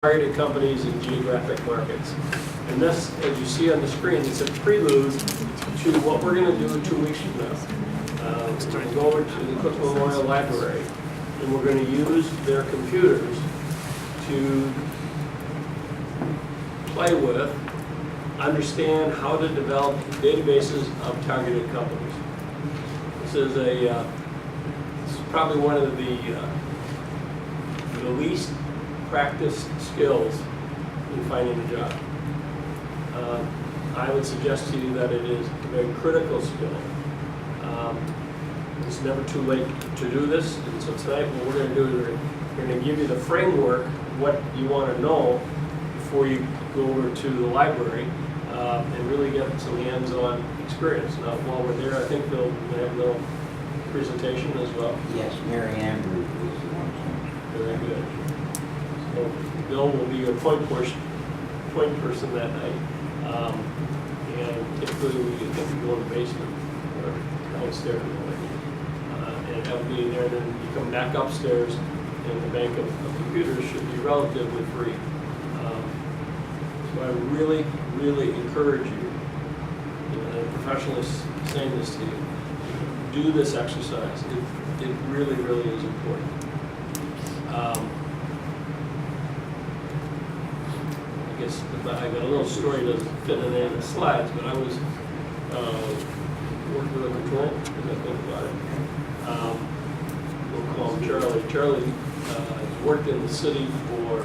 targeted companies in geographic markets. And this, as you see on the screen, it's a prelude to what we're going to do 2 weeks from now. We're going to go over to the Cook Memorial Library, and we're going to use their computers to play with, understand how to develop databases of targeted companies. This is probably one of the least practiced skills in finding a job. I would suggest to you that it is a very critical skill. It's never too late to do this, and so tonight what we're going to do is we're going to give you the framework of what you want to know before you go over to the library and really get some hands-on experience. Now, while we're there, I think they'll have a little presentation as well. Yes, Mary Andrews was the one. Very good. So Bill will be your point person that night. And typically we go in the basement or downstairs. And have a meeting there, and then you come back upstairs, and the bank of computers should be relatively free. So I really, really encourage you, and I'm professionally saying this to you, do this exercise. It really, really is important. I guess I got a little story that doesn't fit in any of the slides, but I was working with a control, as I think about it. We'll call him Charlie. Charlie has worked in the city for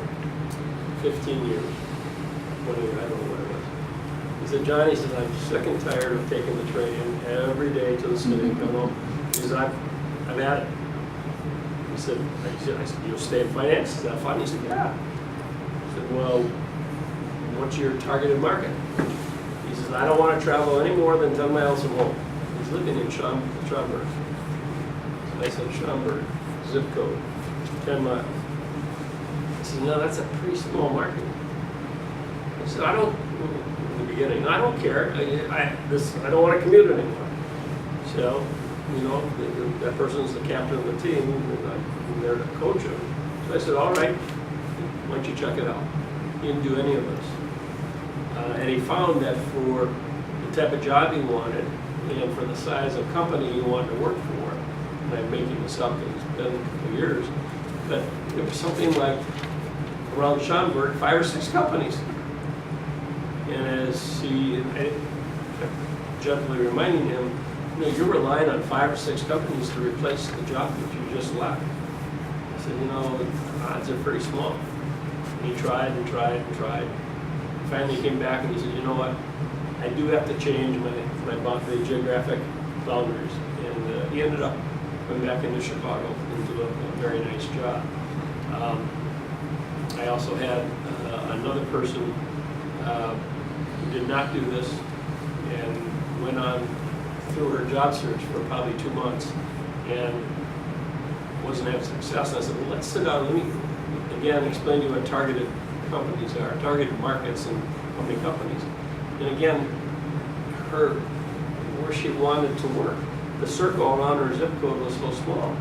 15 years. 20 years, I don't know what it was. He said, John, he said, I'm sick and tired of taking the train every day to the city and come home. He said, I've had it. I said, you'll stay in finance? Is that fun? He said, yeah. I said, well, what's your targeted market? He says, I don't want to travel any more than 10 miles from home. He's living in Schaumburg. I said, Schaumburg, zip code, 10 miles. I said, no, that's a pretty small market. I said, in the beginning, I don't care. I don't want to commute anymore. So, you know, that person's the captain of the team, and I'm there to coach him. So I said, all right, why don't you check it out? He didn't do any of this. And he found that for the type of job he wanted, and for the size of company he wanted to work for, and I'm making this up because it's been a couple years, but it was something like around Schaumburg, 5 or 6 companies. And as he kept gently reminding him, you know, you're relying on 5 or 6 companies to replace the job that you just left. I said, you know, the odds are pretty small. And he tried and tried and tried. Finally he came back and he said, you know what, I do have to change the geographic boundaries. And he ended up going back into Chicago and doing a very nice job. I also had another person who did not do this and went on through her job search for probably 2 months and wasn't having success. And I said, well, let's sit down and let me, again, explain to you what targeted companies are, targeted markets and how many companies. And again, where she wanted to work, the circle around her zip code was so small,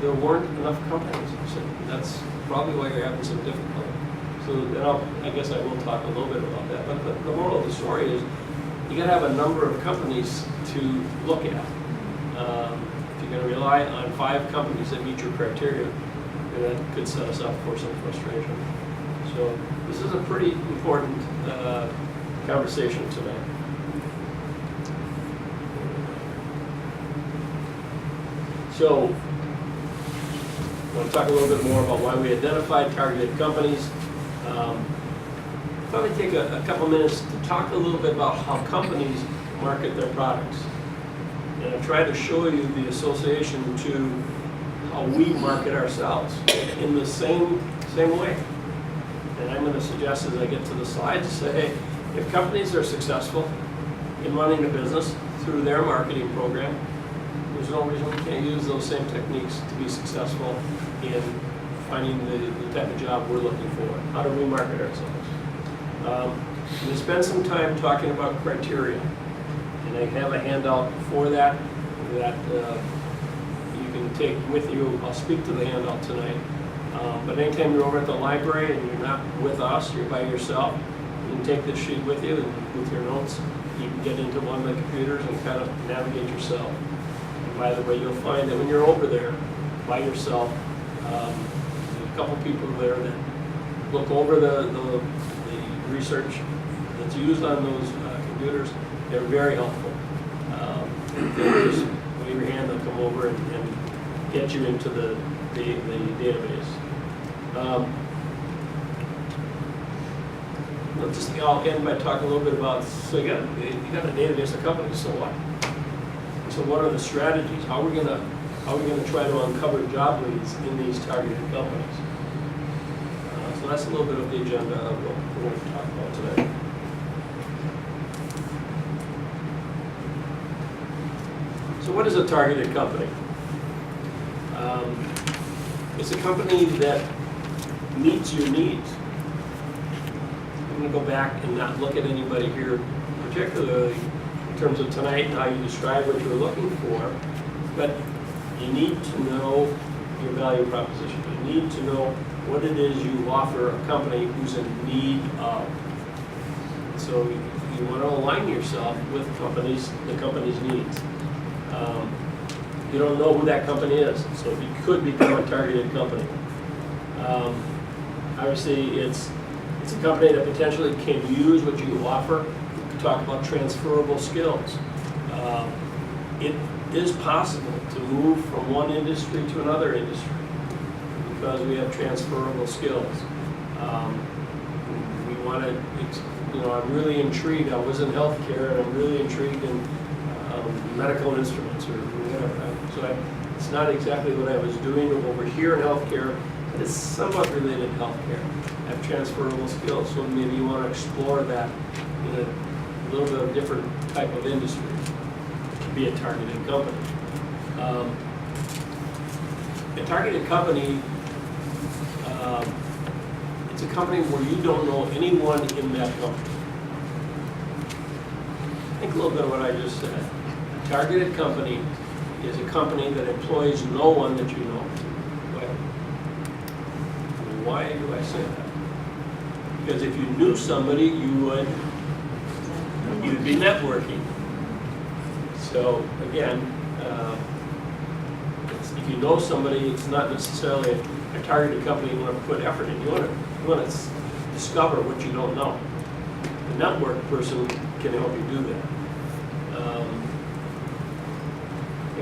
there weren't enough companies. So that's probably why you're having some difficulty. So I guess I will talk a little bit about that. But the moral of the story is you got to have a number of companies to look at. If you're going to rely on 5 companies that meet your criteria, that could set us up for some frustration. So this is a pretty important conversation tonight. So I want to talk a little bit more about why we identified targeted companies. I thought I'd take a couple minutes to talk a little bit about how companies market their products. And I've tried to show you the association to how we market ourselves in the same way. And I'm going to suggest as I get to the slides, say, hey, if companies are successful in running a business through their marketing program, there's no reason we can't use those same techniques to be successful in finding the type of job we're looking for. How do we market ourselves? I'm going to spend some time talking about criteria. And I have a handout for that you can take with you. I'll speak to the handout tonight. But anytime you're over at the library and you're not with us, you're by yourself, you can take this sheet with you and with your notes, you can get into one of the computers and kind of navigate yourself. And by the way, you'll find that when you're over there by yourself, there's a couple people there that look over the research that's used on those computers. They're very helpful. They'll just wave your hand, they'll come over and get you into the database. I'll end by talking a little bit about, so you got a database of companies, so what? So what are the strategies? How are we gonna try to uncover job leads in these targeted companies? So that's a little bit of the agenda of what we're going to talk about today. So what is a targeted company? It's a company that meets your needs. I'm going to go back and not look at anybody here particularly in terms of tonight and how you describe what you're looking for, but you need to know your value proposition. You need to know what it is you offer a company who's in need of. So you want to align yourself with the company's needs. You don't know who that company is, so you could become a targeted company. Obviously, it's a company that potentially can use what you offer. We talk about transferable skills. It is possible to move from one industry to another industry because we have transferable skills. We want to, I'm really intrigued. I was in healthcare, and I'm really intrigued in medical instruments or whatever. It's not exactly what I was doing over here in healthcare, but it's somewhat related to healthcare. I have transferable skills, so maybe you want to explore that in a little bit of different type of industry to be a targeted company. A targeted company, it's a company where you don't know anyone in that company. Think a little bit of what I just said. A targeted company is a company that employs no one that you know. Why do I say that? Because if you knew somebody, you'd be networking. So again, if you know somebody, it's not necessarily a targeted company you want to put effort in. You want to discover what you don't know. The network person can help you do that.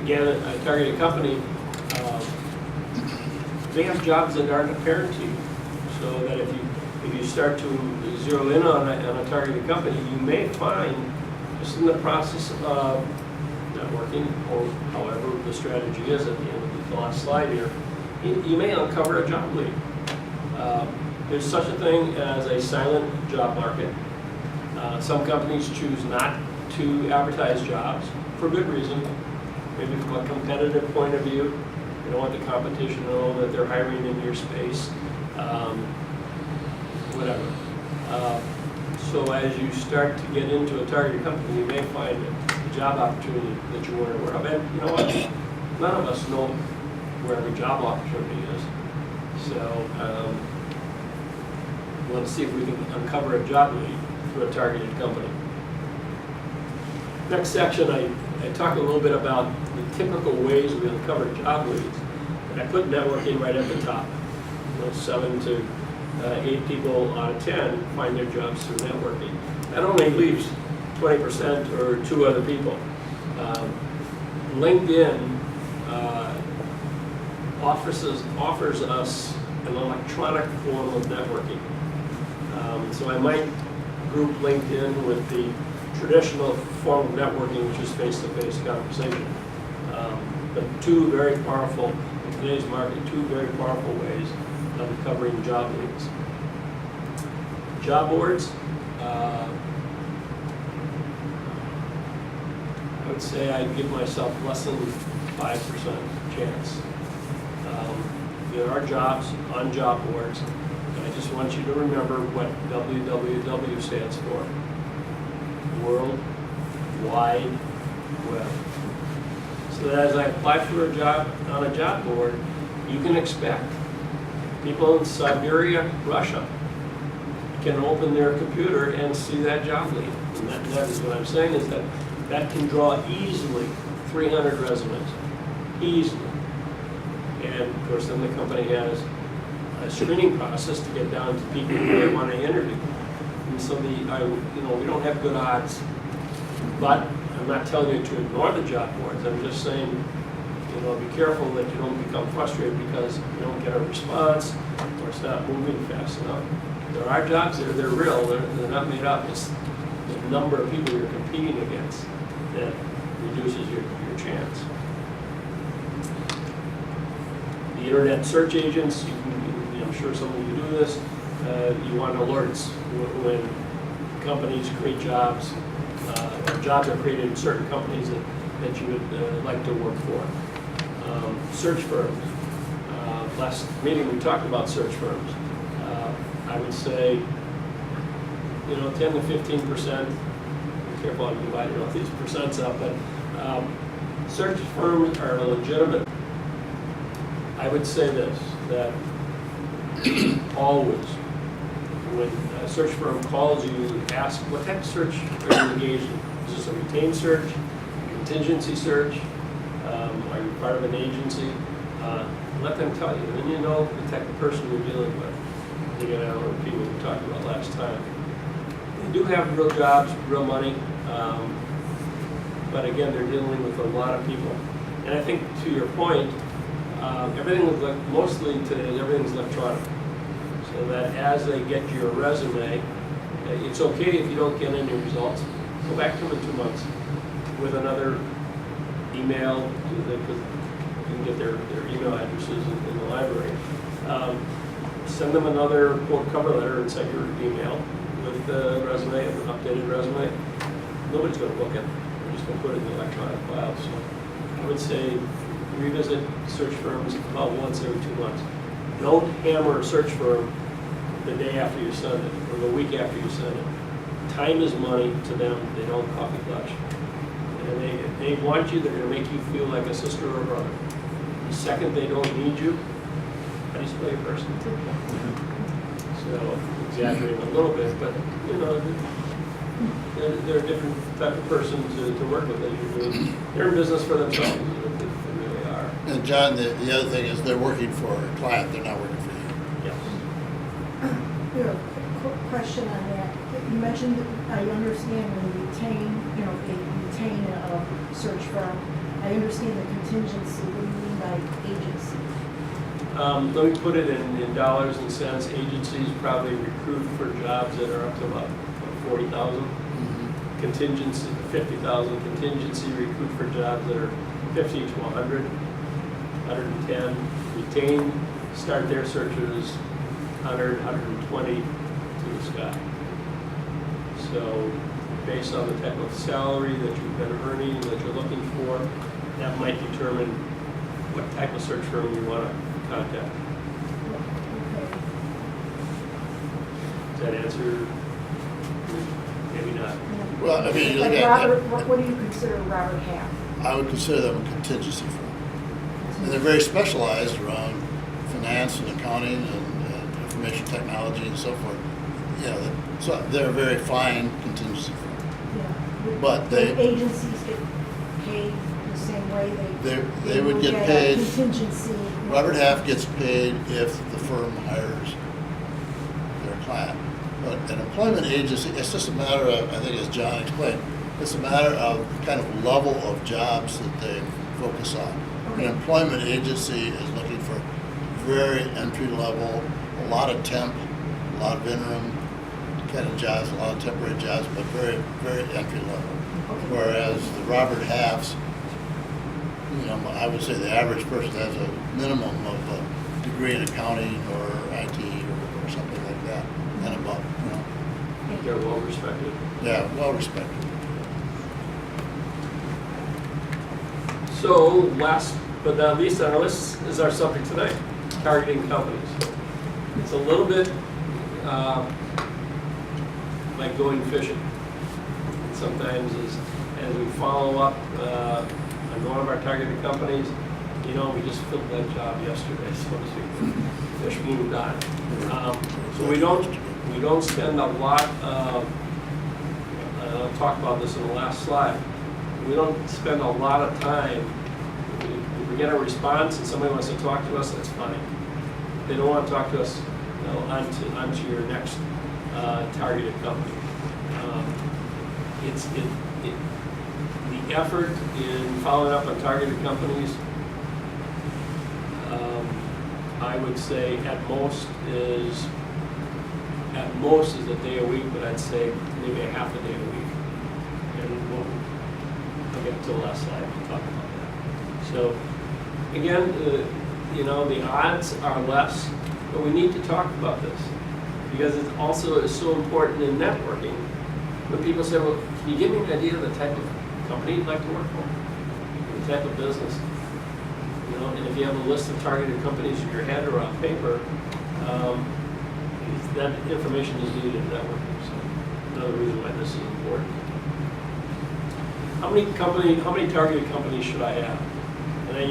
Again, a targeted company, they have jobs that aren't apparent to you. So that if you start to zero in on a targeted company, you may find, just in the process of networking, or however the strategy is at the end of the last slide here, you may uncover a job lead. There's such a thing as a silent job market. Some companies choose not to advertise jobs for good reason. Maybe from a competitive point of view, you don't want the competition to know that they're hiring in your space, whatever. So as you start to get into a targeted company, you may find a job opportunity that you weren't aware of. And you know what? None of us know where every job opportunity is. So we want to see if we can uncover a job lead through a targeted company. Next section, I talk a little bit about the typical ways we uncover job leads. And I put networking right at the top. 7 to 8 people out of 10 find their jobs through networking. That only leaves 20% or 2 other people. LinkedIn offers us an electronic form of networking. So I might group LinkedIn with the traditional form of networking, which is face-to-face conversation. But 2 very powerful, in today's market, 2 very powerful ways of uncovering job leads. Job boards, I would say I'd give myself less than 5% chance. There are jobs on job boards, and I just want you to remember what WWW stands for. World Wide Web. So that as I apply for a job on a job board, you can expect People in Siberia, Russia, can open their computer and see that job lead. And that is what I'm saying, is that that can draw easily 300 resumes, easily. And of course, then the company has a screening process to get down to people who they want to interview. And so we don't have good odds, but I'm not telling you to ignore the job boards. I'm just saying, be careful that you don't become frustrated because you don't get a response or it's not moving fast enough. There are jobs there, they're real, they're not made up. It's the number of people you're competing against that reduces your chance. The internet search agents, I'm sure some of you do this, you want alerts when companies create jobs, or jobs are created in certain companies that you would like to work for. Search firms. Last meeting we talked about search firms. I would say, 10 to 15%. Be careful how you divide all these percents up, but search firms are legitimate. I would say this, that always, when a search firm calls you, ask what type of search are you engaged in? Is this a retained search, contingency search? Are you part of an agency? Let them tell you, and then you know the type of person you're dealing with. Again, I don't repeat what we talked about last time. They do have real jobs, real money, but again, they're dealing with a lot of people. And I think to your point, everything is mostly today, everything's electronic. So that as they get your resume, it's okay if you don't get any results. Go back to them in 2 months with another email, because you can get their email addresses in the library. Send them another quote cover letter inside your email with the resume, an updated resume. Nobody's going to book it. They're just going to put it in the electronic file. So I would say revisit search firms about once every 2 months. Don't hammer a search firm the day after you send it or the week after you send it. Time is money to them. They don't coffee clutch. And they want you, they're going to make you feel like a sister or a brother. The second they don't need you, how do you spell your first name? So, exaggerating a little bit, but, they're a different type of person to work with. They're in business for themselves. They really are. And John, the other thing is they're working for a client, they're not working for you. Yes. Quick question on that. You mentioned that I understand when you retain a search firm. I understand the contingency. What do you mean by agency? Let me put it in dollars and cents. Agencies probably recruit for jobs that are up to about 40,000. Contingency, 50,000. Contingency recruit for jobs that are 50 to 100, 110. Retain, start their searches 100, 120 to the sky. So based on the type of salary that you've been earning, that you're looking for, that might determine what type of search firm you want to contact. Does that answer? Maybe not. Well, I mean, you Like look at Robert, what do you consider Robert Half? I would consider them a contingency firm. And they're very specialized around finance and accounting and information technology and so forth. So they're a very fine contingency firm. Yeah. But Do they- agencies get paid the same way They would will get a paid. contingency. Robert Half gets paid if the firm hires their client. But an employment agency, it's just a matter of, I think as John explained, it's a matter of the kind of level of jobs that they focus on. Okay. An employment agency is looking for very entry level, a lot of temp, a lot of interim kind of jobs, a lot of temporary jobs, but very, very entry level. Okay. Whereas the Robert Halfs, I would say the average person has a minimum of a degree in accounting or IT or something like that and above. They're well respected. Yeah, well respected. So last but not least on our list is our subject tonight, targeting companies. It's a little bit like going fishing. Sometimes as we follow up on one of our targeted companies, you know, we just filled that job yesterday, so to speak. Fish moved on. So we don't spend a lot of, I'll talk about this in the last slide. We don't spend a lot of time. If we get a response and somebody wants to talk to us, that's fine. If they don't want to talk to us, you know, onto your next targeted company. The effort in following up on targeted companies, I would say at most is a day a week, but I'd say maybe a half a day a week. And I'll get to the last slide to talk about that. So again, you know, the odds are less, but we need to talk about this because it also is so important in networking. When people say, well, can you give me an idea of the type of company you'd like to work for? The type of business? You know, and if you have a list of targeted companies in your head or on paper, that information is needed in networking. So another reason why this is important. How many targeted companies should I have? And I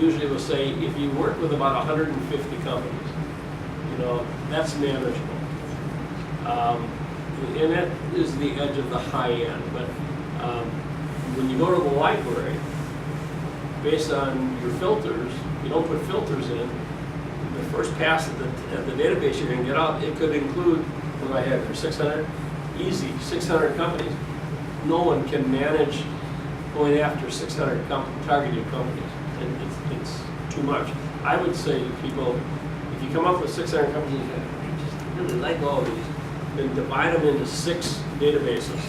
usually will say, if you work with about 150 companies, you know, that's manageable. And that is the edge of the high end. But when you go to the library, based on your filters, you don't put filters in. The first pass at the database you're going to get out, it could include, what do I have here, 600? Easy, 600 companies. No one can manage going after 600 targeted companies. And it's too much. I would say to people, if you come up with 600 companies, I just really like all of these, then divide them into 6 databases.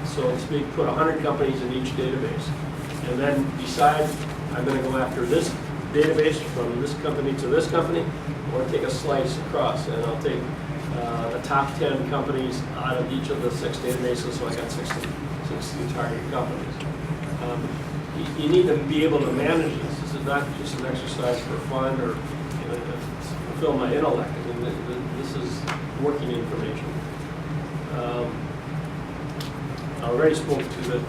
So to speak, put 100 companies in each database. And then decide, I'm going to go after this database from this company to this company, or take a slice across, and I'll take the top 10 companies out of each of the 6 databases, so I got 60 target companies. You need to be able to manage this. This is not just an exercise for fun or, you know, to fulfill my intellect. I mean, this is working information. I already spoke to the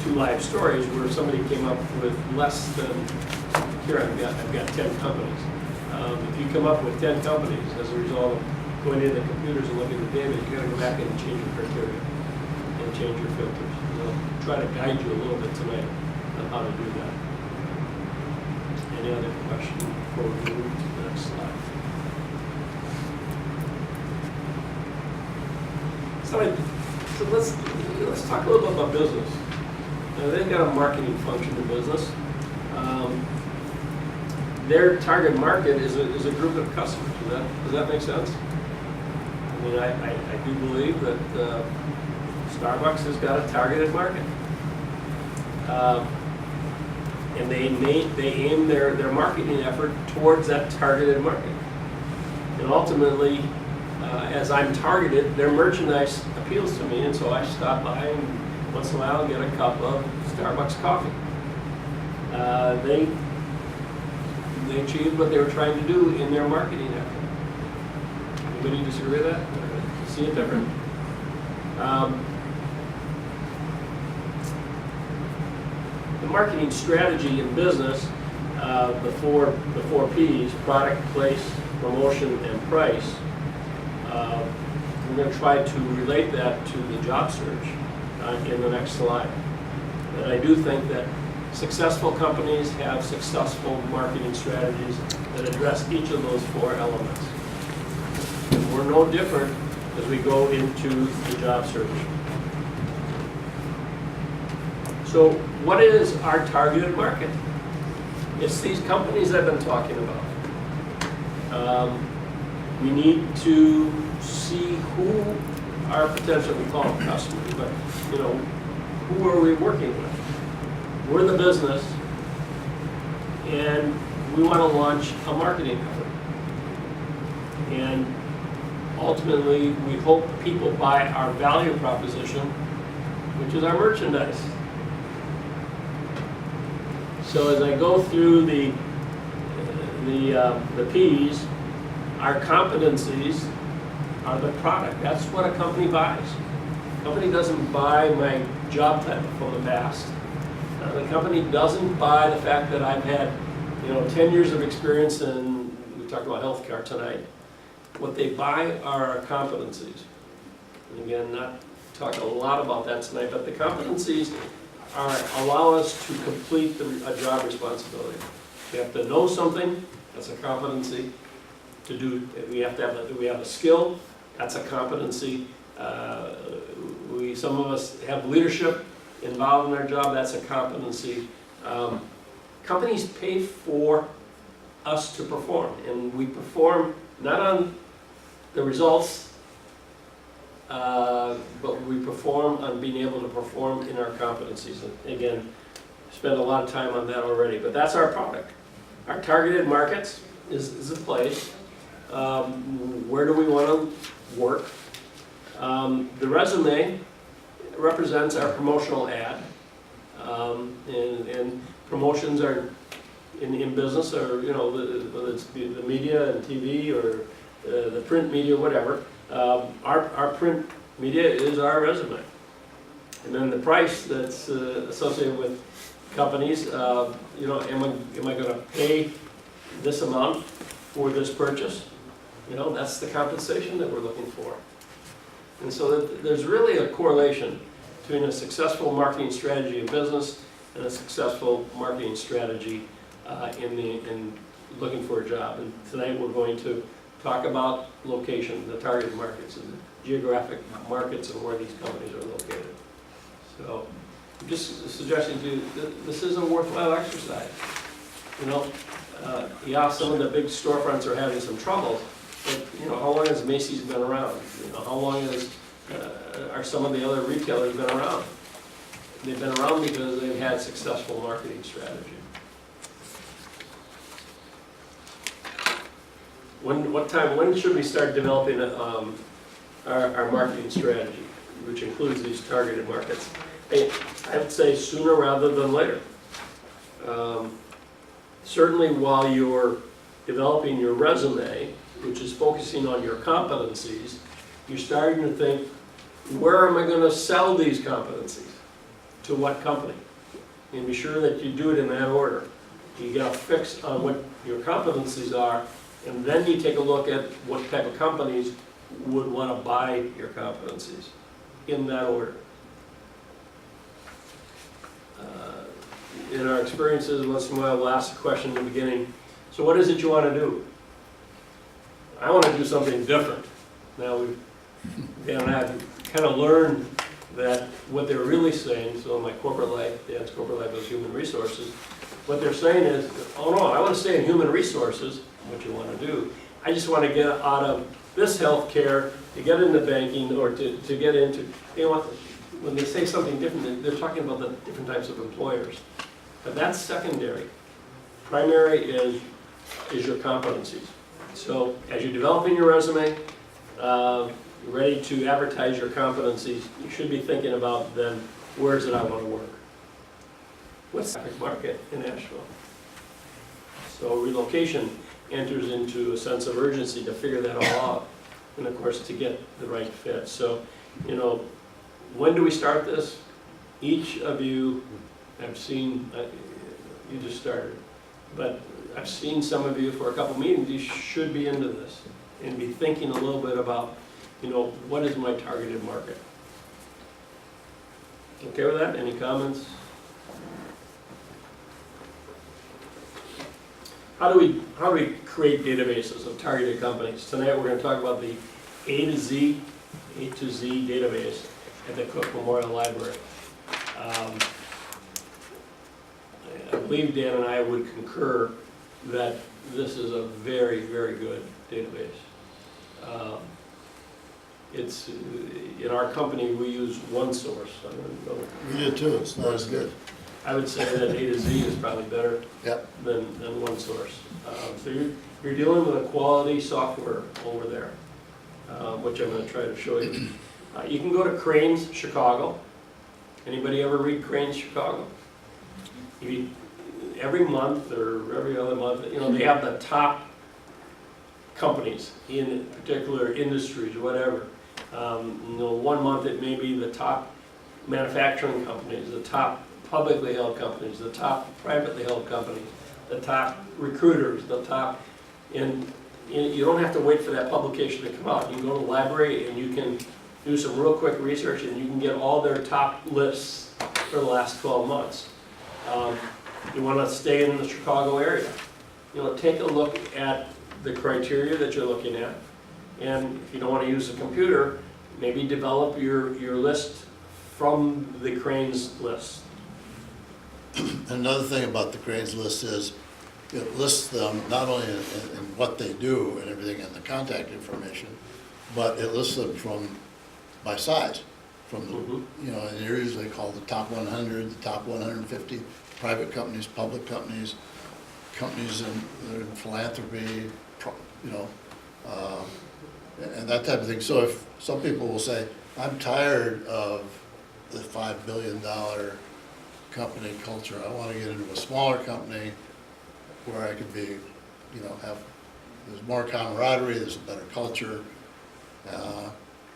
2 live stories where somebody came up with less than, here I've got 10 companies. If you come up with 10 companies as a result of going into the computers and looking at the data, you got to go back and change your criteria and change your filters. I'll try to guide you a little bit tonight on how to do that. Any other question before we move to the next slide? So let's talk a little bit about business. Now, they've got a marketing function in business. Their target market is a group of customers. Does that make sense? I mean, I do believe that Starbucks has got a targeted market, and they aim their marketing effort towards that targeted market. And ultimately, as I'm targeted, their merchandise appeals to me, and so I stop by and once in a while get a cup of Starbucks coffee. They achieved what they were trying to do in their marketing effort. Anybody disagree with that? Or see it different? The marketing strategy in business, the four P's: product, place, promotion, and price. We're going to try to relate that to the job search in the next slide. And I do think that successful companies have successful marketing strategies that address each of those 4 elements. And we're no different as we go into the job search. So what is our targeted market? It's these companies I've been talking about. We need to see who our potential, we call them customers, but you know, who are we working with? We're the business, and we want to launch a marketing effort. And ultimately, we hope people buy our value proposition, which is our merchandise. So as I go through the P's, our competencies are the product. That's what a company buys. A company doesn't buy my job title from the past. The company doesn't buy the fact that I've had, 10 years of experience in, we talked about healthcare tonight. What they buy are our competencies. And again, not talk a lot about that tonight, but the competencies allow us to complete a job responsibility. We have to know something, that's a competency. To do, we have a skill, that's a competency. Some of us have leadership involved in our job, that's a competency. Companies pay for us to perform, and we perform not on the results, but we perform on being able to perform in our competencies. And again, spent a lot of time on that already, but that's our product. Our targeted markets is a place. Where do we want to work? The resume represents our promotional ad, and promotions are in business, or whether it's the media and TV or the print media, whatever. Our print media is our resume, and then the price that's associated with companies. Am I going to pay this amount for this purchase? That's the compensation that we're looking for. And so there's really a correlation between a successful marketing strategy in business and a successful marketing strategy in looking for a job. And tonight we're going to talk about location, the target markets, and the geographic markets and where these companies are located. So I'm just suggesting to you that this is a worthwhile exercise. Some of the big storefronts are having some trouble. But, how long has Macy's been around? How long are some of the other retailers been around? They've been around because they've had successful marketing strategy. When should we start developing our marketing strategy, which includes these targeted markets? I would say sooner rather than later. Certainly while you're developing your resume, which is focusing on your competencies, you're starting to think, where am I going to sell these competencies? To what company? And be sure that you do it in that order. You get a fix on what your competencies are, and then you take a look at what type of companies would want to buy your competencies in that order. In our experiences, once in a while we'll ask the question in the beginning, so what is it you want to do? I want to do something different. Now, Dan and I have kind of learned that what they're really saying, so in my corporate life, Dan's corporate life is human resources, what they're saying is, oh no, I want to stay in human resources, what you want to do. I just want to get out of this healthcare, to get into banking, or to get into, when they say something different, they're talking about the different types of employers. But that's secondary. Primary is your competencies. So as you're developing your resume, you're ready to advertise your competencies, you should be thinking about then, where is it I want to work? What's the traffic market in Asheville? So relocation enters into a sense of urgency to figure that all out, and of course to get the right fit. So, when do we start this? Each of you, I've seen, you just started, but I've seen some of you for a couple meetings. You should be into this and be thinking a little bit about, what is my targeted market? Okay with that? Any comments? How do we create databases of targeted companies? Tonight we're going to talk about the A to Z database at the Cook Memorial Library. I believe Dan and I would concur that this is a very, very good database. It's in our company we use OneSource. We do too, it's not as good. I would say that A to Z is probably better Yep. than OneSource. So you're dealing with a quality software over there, which I'm going to try to show you. You can go to Cranes Chicago. Anybody ever read Cranes Chicago? Every month or every other month, they have the top companies in particular industries, whatever. 1 month it may be the top manufacturing companies, the top publicly held companies, the top privately held companies, the top recruiters, the top, and you don't have to wait for that publication to come out. You can go to the library and you can do some real quick research and you can get all their top lists for the last 12 months. You want to stay in the Chicago area. Take a look at the criteria that you're looking at. And if you don't want to use a computer, maybe develop your list from the Cranes list. Another thing about the Cranes list is it lists them not only in what they do and everything and the contact information, but it lists them by size. From the, and they're usually called the top 100, the top 150, private companies, public companies, companies in philanthropy, and that type of thing. So if some people will say, I'm tired of the $5 billion company culture, I want to get into a smaller company where I could be, there's more camaraderie, there's a better culture.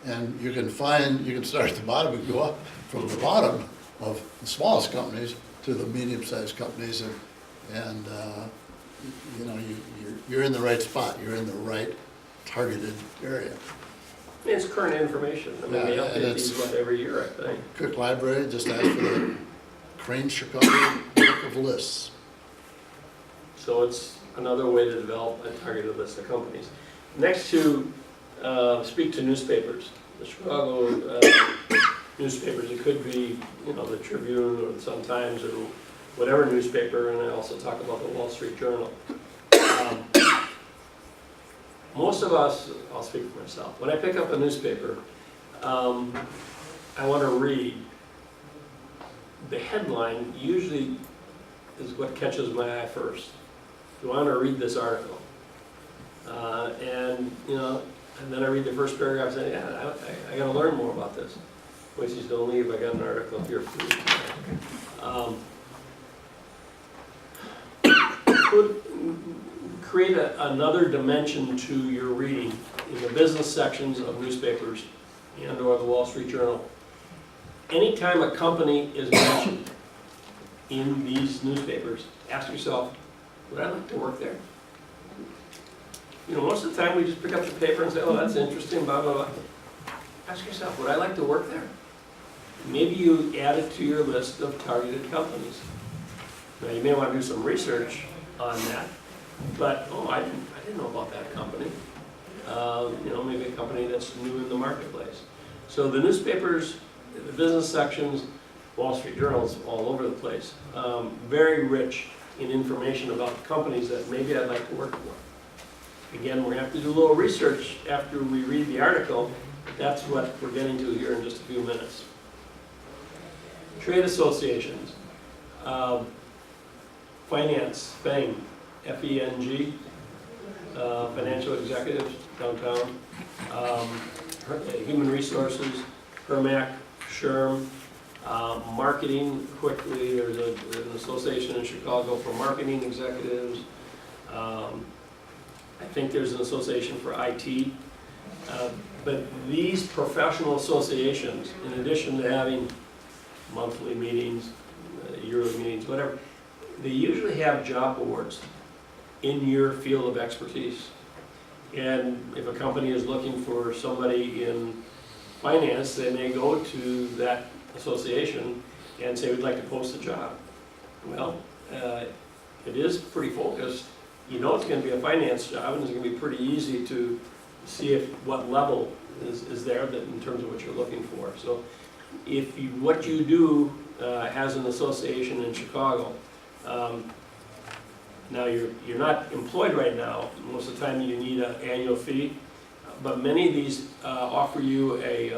And you can start at the bottom and go up from the bottom of the smallest companies to the medium-sized companies, and you're in the right spot, you're in the right targeted area. It's current information. I mean, they and update these every year, I think. Cook Library, just ask for the Crane Chicago book of lists. So it's another way to develop a targeted list of companies. Next to speak to newspapers. The Chicago newspapers, it could be, the Tribune or the Sun-Times or whatever newspaper, and I also talk about the Wall Street Journal. Most of us, I'll speak for myself, when I pick up a newspaper, I want to read. The headline usually is what catches my eye first. Do I want to read this article? And then I read the first paragraph and say, yeah, I got to learn more about this. Wasties don't leave, I got an article here for you. Create another dimension to your reading in the business sections of newspapers and or the Wall Street Journal. Anytime a company is mentioned in these newspapers, ask yourself, would I like to work there? Most of the time we just pick up the paper and say, oh, that's interesting, blah, blah, blah. Ask yourself, would I like to work there? Maybe you add it to your list of targeted companies. Now, you may want to do some research on that, but, I didn't know about that company. Maybe a company that's new in the marketplace. So the newspapers, the business sections, Wall Street Journal's all over the place, very rich in information about companies that maybe I'd like to work for. Again, we're going to have to do a little research after we read the article. That's what we're getting to here in just a few minutes. Trade associations, finance, FENG, F-E-N-G, financial executives downtown, human resources, HERMAC, SHRM, marketing, quickly, there's an association in Chicago for marketing executives. I think there's an association for IT. But these professional associations, in addition to having monthly meetings, yearly meetings, whatever, they usually have job boards in your field of expertise. And if a company is looking for somebody in finance, they may go to that association and say, we'd like to post a job. Well, it is pretty focused. It's going to be a finance job, and it's going to be pretty easy to see what level is there in terms of what you're looking for. So if what you do has an association in Chicago, now you're not employed right now. Most of the time you need an annual fee, but many of these offer you it's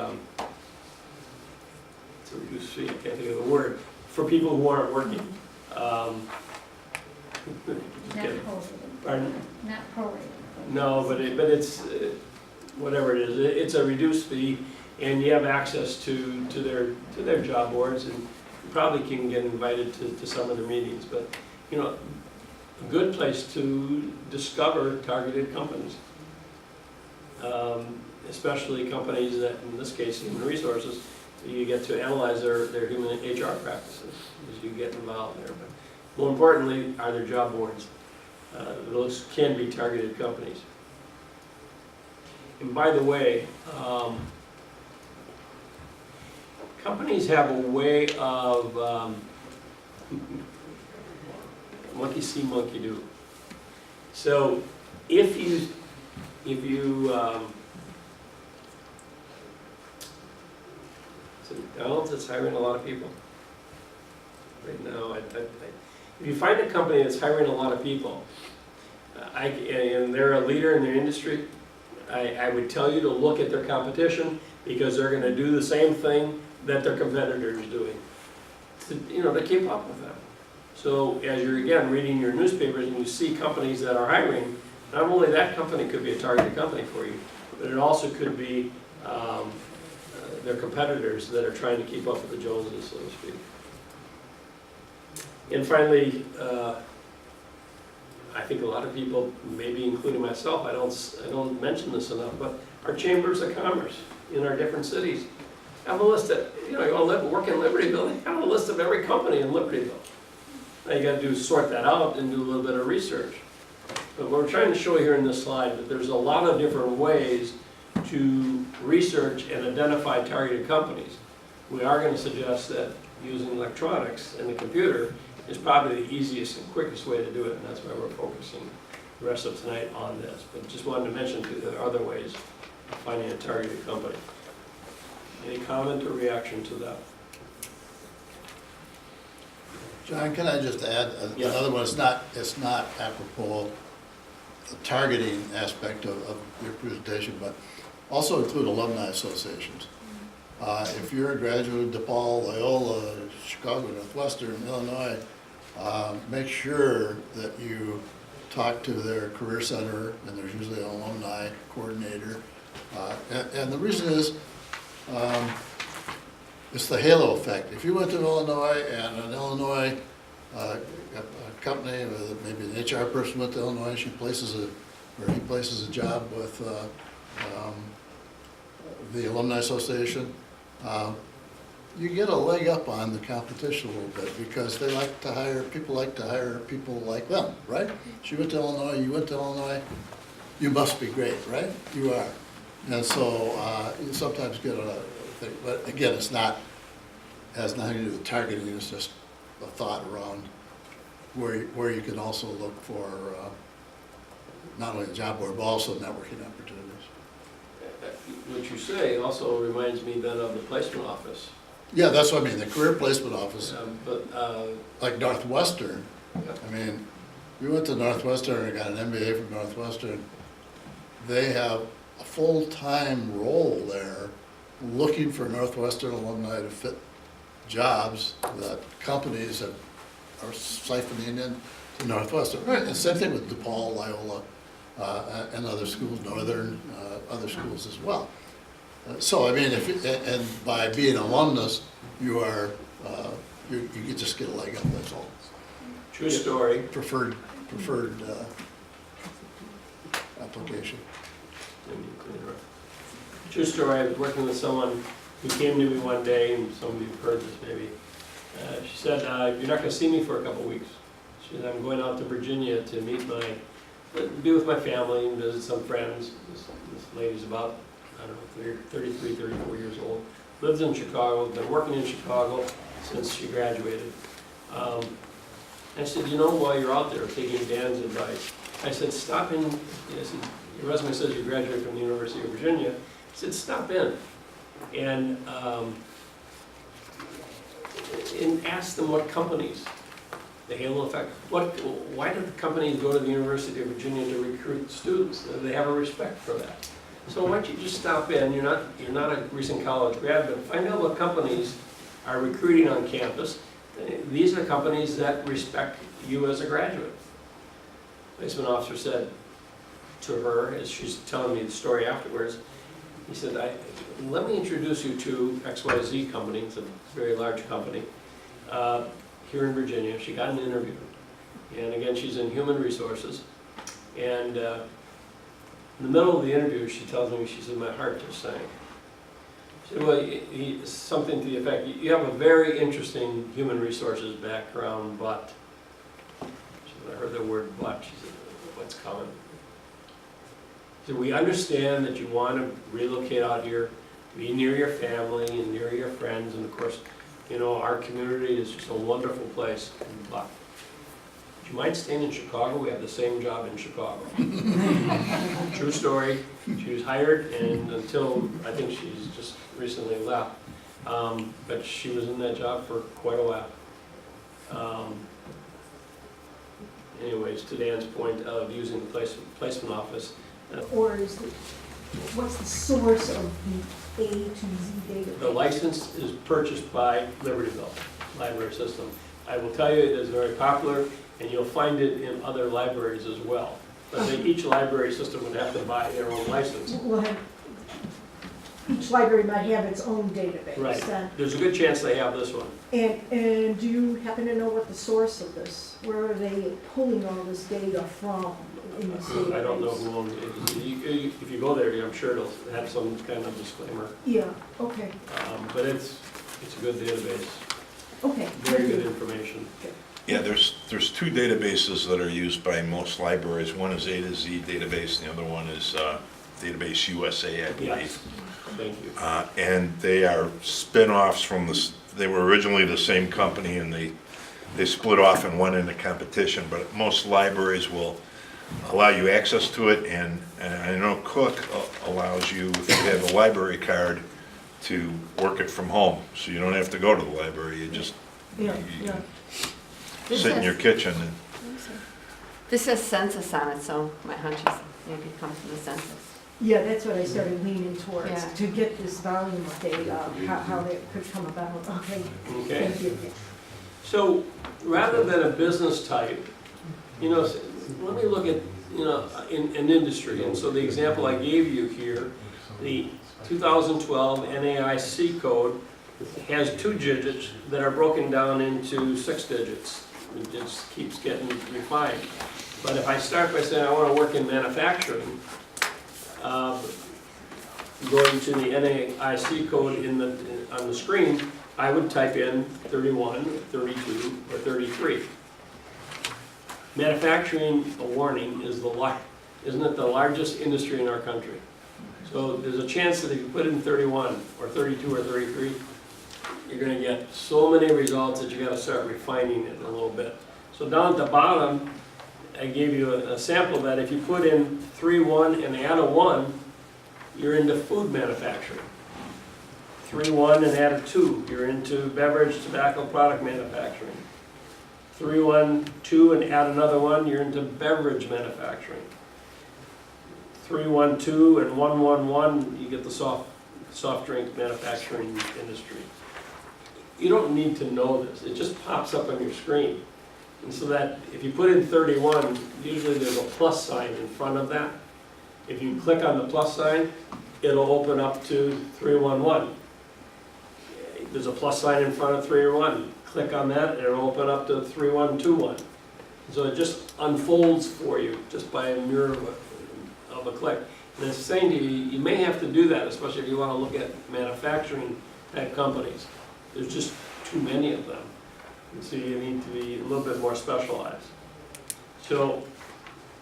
a reduced fee, I can't think of the word, for people who aren't working. Not prorated. Pardon? Not prorated. No, but it's, whatever it is, it's a reduced fee, and you have access to their job boards, and you probably can get invited to some of the meetings. But, a good place to discover targeted companies, especially companies that, in this case, human resources, You get to analyze their human HR practices as you get involved there. But more importantly, are there job boards? Those can be targeted companies. And by the way, companies have a way of monkey see, monkey do. So if you is it McDonald's that's hiring a lot of people right now? If you find a company that's hiring a lot of people, and they're a leader in their industry, I would tell you to look at their competition, because they're going to do the same thing that their competitors are doing, to keep up with them. So as you're, again, reading your newspapers and you see companies that are hiring, not only that company could be a targeted company for you, but it also could be their competitors that are trying to keep up with the Joneses, so to speak. And finally, I think a lot of people, maybe including myself, I don't mention this enough, but our chambers of commerce in our different cities have a list of, you work in Libertyville, they have a list of every company in Libertyville. Now you got to sort that out and do a little bit of research. But we're trying to show here in this slide that there's a lot of different ways to research and identify targeted companies. We are going to suggest that using electronics and the computer is probably the easiest and quickest way to do it, and that's why we're focusing the rest of tonight on this. But just wanted to mention too, there are other ways of finding a targeted company. Any comment or reaction to that? John, can I just add Yeah. another one? It's not apropos the targeting aspect of your presentation, but also include alumni associations. If you're a graduate of DePaul, Loyola, Chicago, Northwestern, Illinois, make sure that you talk to their career center, and there's usually an alumni coordinator. And the reason is, it's the halo effect. If you went to Illinois and an Illinois a company, maybe an HR person went to Illinois, he places a job with the Alumni Association, you get a leg up on the competition a little bit, because people like to hire people like them, right? She went to Illinois, you went to Illinois, you must be great, right? You are. And so you sometimes get a thing, but again, has nothing to do with targeting, it's just a thought around where you can also look for not only the job board, but also networking opportunities. What you say also reminds me then of the placement office. Yeah, that's what I mean, the career placement office, But like Northwestern. yeah. I mean, we went to Northwestern and got an MBA from Northwestern. They have a full-time role there looking for Northwestern alumni to fit jobs that companies are siphoning in to Northwestern. Right, and same thing with DePaul, Loyola, and other schools, Northern, other schools as well. So I mean, and by being an alumnus, you just get a leg up. That's all. True story. Preferred application. True story, I was working with someone who came to me one day, and some of you have heard this maybe. She said, you're not going to see me for a couple of weeks. She said, I'm going out to Virginia to be with my family and visit some friends. This lady's about, I don't know, 33, 34 years old. Lives in Chicago, been working in Chicago since she graduated. I said, while you're out there taking Dan's advice, I said, stop in. I said, your resume says you graduated from the University of Virginia. I said, stop in and ask them what companies, the halo effect, why do companies go to the University of Virginia to recruit students? They have a respect for that. So why don't you just stop in, you're not a recent college grad, but find out what companies are recruiting on campus. These are the companies that respect you as a graduate. Placement officer said to her, as she's telling me the story afterwards, he said, let me introduce you to XYZ company. It's a very large company here in Virginia. She got an interview. And again, she's in human resources. And in the middle of the interview, she tells me, she said, my heart just sank. So, well, something to the effect, you have a very interesting human resources background, but, I heard the word but, she said, what's coming? So we understand that you want to relocate out here, be near your family and near your friends, and of course, you know, our community is just a wonderful place, but would you mind staying in Chicago? We have the same job in Chicago. True story. She was hired, and until, I think she's just recently left, but she was in that job for quite a while. Anyways, to Dan's point of using the placement office. Or is it, what's the source of the A to Z database? The license is purchased by Libertyville Library System. I will tell you, it is very popular, and you'll find it in other libraries as well. But each library system would have to buy their own license. We'll have, each library might have its own database. Right. There's a good chance they have this one. And do you happen to know what the source of this, where are they pulling all this data from in this database? I don't know who owns it. If you go there, I'm sure it'll have some kind of disclaimer. Yeah, okay, But it's a good database. okay. Very good information. Yeah, there's two databases that are used by most libraries. One is A to Z database, and the other one is Database USA, I believe. Yes, thank you. And they are spin-offs from they were originally the same company, and they split off and went into competition, but most libraries will allow you access to it, and I know Cook allows you, if you have a library card, to work it from home, so you don't have to go to the library, you just Yeah, you yeah. sit in your kitchen and This says census on it, so my hunch is maybe it comes from the census. Yeah, that's what I started leaning towards, Yeah. to get this volume of data, how that could come about. Okay, Okay. thank you. So rather than a business type, you know, let me look at, you know, in industry. And so the example I gave you here, the 2012 NAIC code has 2 digits that are broken down into 6 digits. It just keeps getting refined. But if I start by saying I want to work in manufacturing, going to the NAIC code on the screen, I would type in 31, 32, or 33. Manufacturing, a warning, isn't it the largest industry in our country? So there's a chance that if you put in 31 or 32 or 33, you're going to get so many results that you got to start refining it a little bit. So down at the bottom, I gave you a sample that if you put in 3-1 and add a 1, you're into food manufacturing. 3-1 and add a 2, you're into beverage tobacco product manufacturing. 3-1-2 and add another 1, you're into beverage manufacturing. 3-1-2 and 1-1-1, you get the soft drink manufacturing industry. You don't need to know this, it just pops up on your screen. And so that if you put in 31, usually there's a plus sign in front of that. If you click on the plus sign, it'll open up to 3-1-1. There's a plus sign in front of 3-1. Click on that, and it'll open up to 3-1-2-1. So it just unfolds for you just by a mere of a click. And it's saying to you, you may have to do that, especially if you want to look at manufacturing type companies. There's just too many of them. And so you need to be a little bit more specialized. So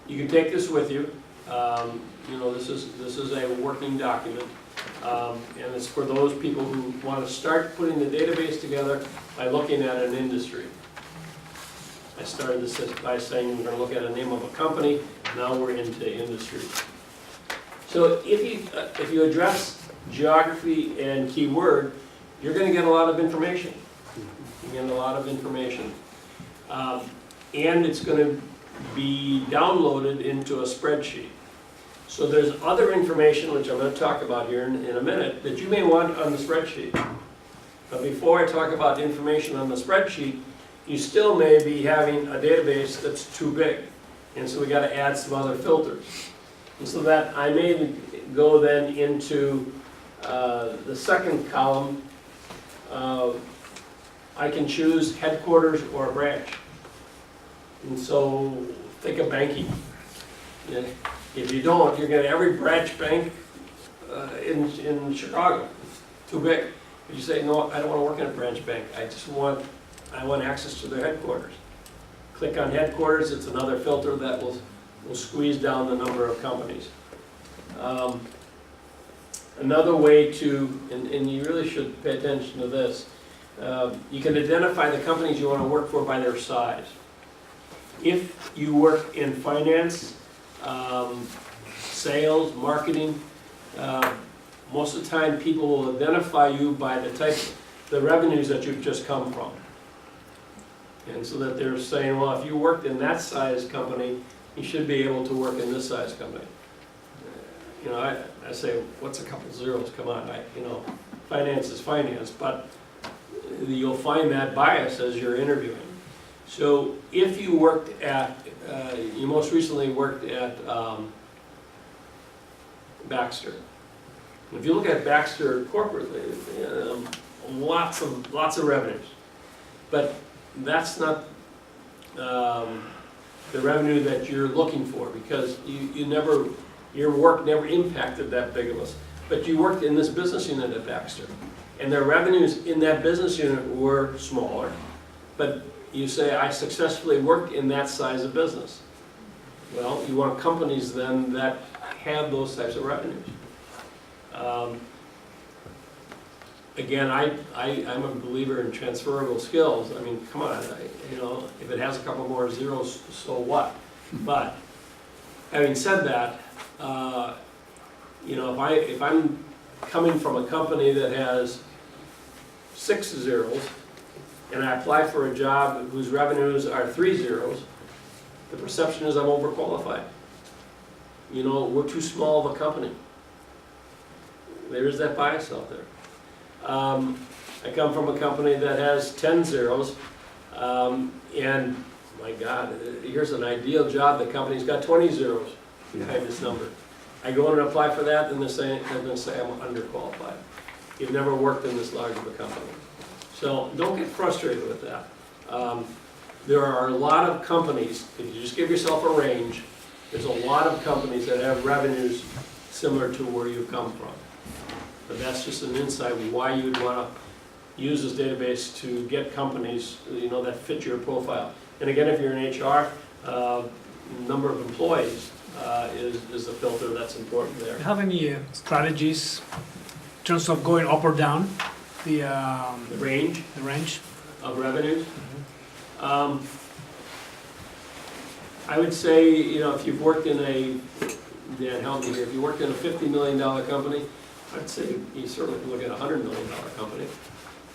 you can take this with you. You know, this is a working document. And it's for those people who want to start putting the database together by looking at an industry. I started this by saying we're going to look at a name of a company. Now we're into industry. So if you address geography and keyword, you're going to get a lot of information. You get a lot of information. And it's going to be downloaded into a spreadsheet. So there's other information, which I'm going to talk about here in a minute, that you may want on the spreadsheet. But before I talk about information on the spreadsheet, you still may be having a database that's too big. And so we got to add some other filters. And so that I may go then into the second column. I can choose headquarters or a branch. And so think of banking. Yeah. If you don't, you're going to every branch bank in Chicago. too big. If you say, no, I don't want to work in a branch bank, I want access to their headquarters. Click on headquarters, it's another filter that will squeeze down the number of companies. Another way to, and you really should pay attention to this, you can identify the companies you want to work for by their size. If you work in finance, sales, marketing, most of the time people will identify you by the revenues that you've just come from. And so that they're saying, well, if you worked in that size company, you should be able to work in this size company. You know, I say, what's a couple zeros? Come on, finance is finance, but you'll find that bias as you're interviewing. So if you worked at, you most recently worked at Baxter. If you look at Baxter corporately, lots of revenues, but that's not the revenue that you're looking for, because your work never impacted that big of us. But you worked in this business unit at Baxter, and their revenues in that business unit were smaller, but you say, I successfully worked in that size of business. Well, you want companies then that have those types of revenues. Again, I'm a believer in transferable skills. I mean, come on, if it has a couple more zeros, so what? But having said that, if I'm coming from a company that has 6 zeros and I apply for a job whose revenues are 3 zeros, the perception is I'm overqualified. We're too small of a company. There is that bias out there. I come from a company that has 10 zeros, and my God, here's an ideal job. The company's got 20 zeros behind this number. I go in and apply for that, and they're going to say I'm underqualified. You've never worked in this large of a company. So don't get frustrated with that. There are a lot of companies, if you just give yourself a range, there's a lot of companies that have revenues similar to where you come from. But that's just an insight why you'd want to use this database to get companies that fit your profile. And again, if you're in HR, number of employees is the filter that's important there. Do you have any strategies in terms of going up or down the range of revenues? I would say, if you've worked in Dan, help me here, if you worked in a $50 million company, I'd say you certainly can look at a $100 million company.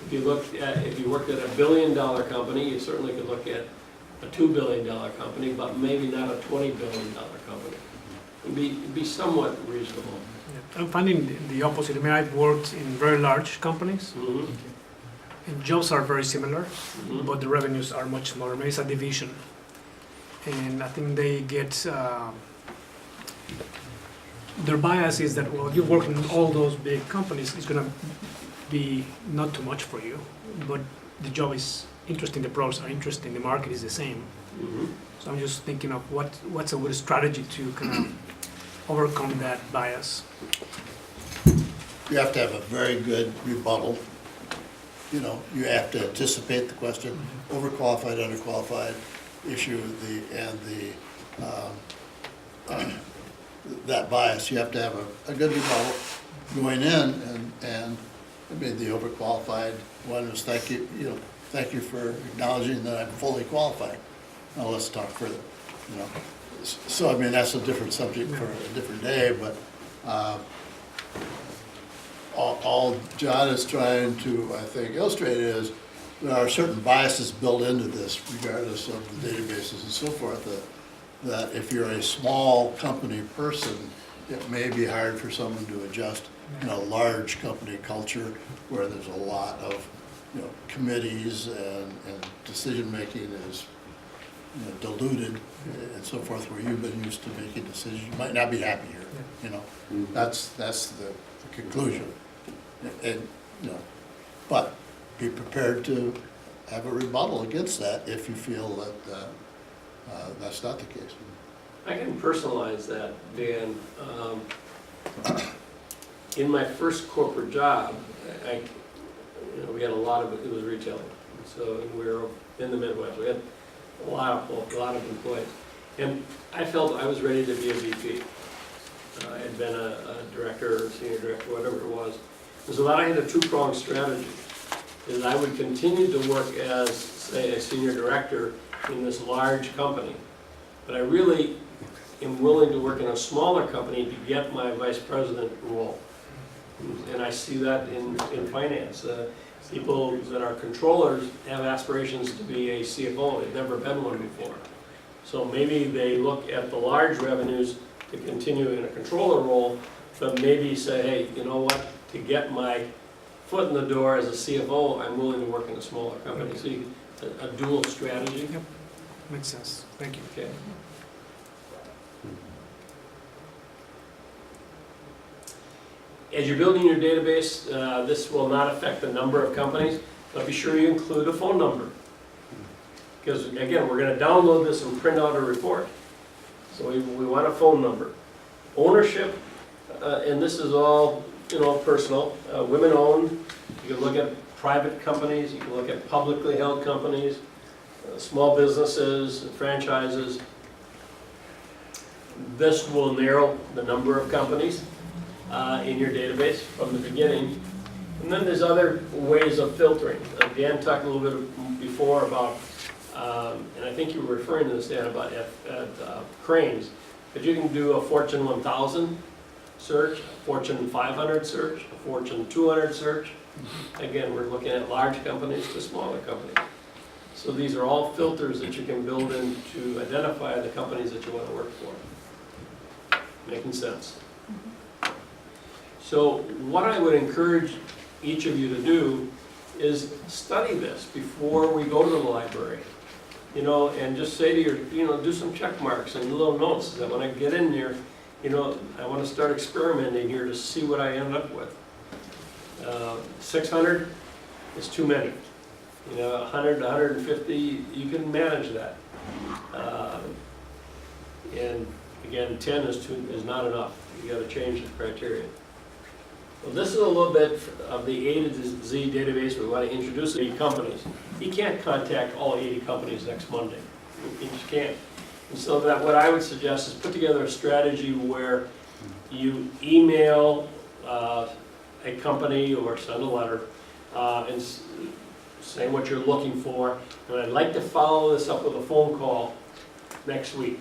If you worked at a $1 billion company, you certainly could look at a $2 billion company, but maybe not a $20 billion company. It'd be somewhat reasonable. I'm finding the opposite. I mean, I've worked in very large companies, and jobs are very similar, but the revenues are much smaller. Maybe it's a division, and I think they get their bias is that, well, you work in all those big companies, it's going to be not too much for you, but the job is interesting, the products are interesting, the market is the same. So I'm just thinking of what's a good strategy to kind of overcome that bias. You have to have a very good rebuttal. You have to anticipate the question, overqualified, underqualified issue, that bias. You have to have a good rebuttal going in, and I mean, the overqualified one is thank you for acknowledging that I'm fully qualified. Now let's talk further. So I mean, that's a different subject for a different day, but all John is trying to, I think, illustrate is there are certain biases built into this, regardless of the databases and so forth, that if you're a small company person, it may be hard for someone to adjust in a large company culture where there's a lot of committees and decision-making is diluted and so forth, where you've been used to making decisions. You might not be happy here, That's the conclusion. And, but be prepared to have a rebuttal against that if you feel that that's not the case. I can personalize that, Dan. In my first corporate job, we had a lot of, it was retailing. So we were in the Midwest, we had a lot of employees. And I felt I was ready to be a VP. I had been a director, or senior director, whatever it was. And so that I had a two-pronged strategy. Is I would continue to work as, say, a senior director in this large company. But I really am willing to work in a smaller company to get my vice president role. And I see that in finance. People that are controllers have aspirations to be a CFO. They've never been one before. So maybe they look at the large revenues to continue in a controller role, but maybe say, hey, you know what, to get my foot in the door as a CFO, I'm willing to work in a smaller company. So you, a dual strategy. Yep. Makes sense. Thank you. Okay. As you're building your database, this will not affect the number of companies, but be sure you include a phone number. Because again, we're going to download this and print out a report. So we want a phone number. Ownership, and this is all, personal, women-owned. You can look at private companies, you can look at publicly held companies, small businesses, franchises. This will narrow the number of companies in your database from the beginning. And then there's other ways of filtering. Dan talked a little bit before about, and I think you were referring to this, Dan, about cranes. But you can do a Fortune 1000 search, a Fortune 500 search, a Fortune 200 search. Again, we're looking at large companies to smaller companies. So these are all filters that you can build in to identify the companies that you want to work for. Making sense? So what I would encourage each of you to do is study this before we go to the library. And just say to your, do some check marks and little notes that when I get in there, I want to start experimenting here to see what I end up with. 600 is too many. 100 to 150, you can manage that. And again, 10 is not enough. You got to change the criteria. Well, this is a little bit of the A to Z database. We want to introduce 80 companies. You can't contact all 80 companies next Monday. You just can't. And so that what I would suggest is put together a strategy where you email a company or send a letter and say what you're looking for. And I'd like to follow this up with a phone call next week.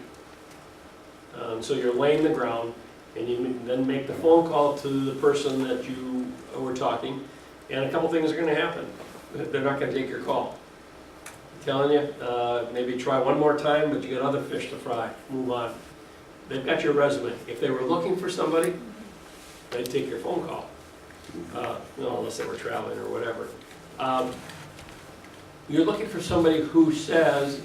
So you're laying the ground. And you then make the phone call to the person that you were talking, and a couple things are going to happen. They're not going to take your call. I'm telling you, maybe try one more time, but you got other fish to fry. Move on. They've got your resume. If they were looking for somebody, they'd take your phone call. Unless they were traveling or whatever. You're looking for somebody who says,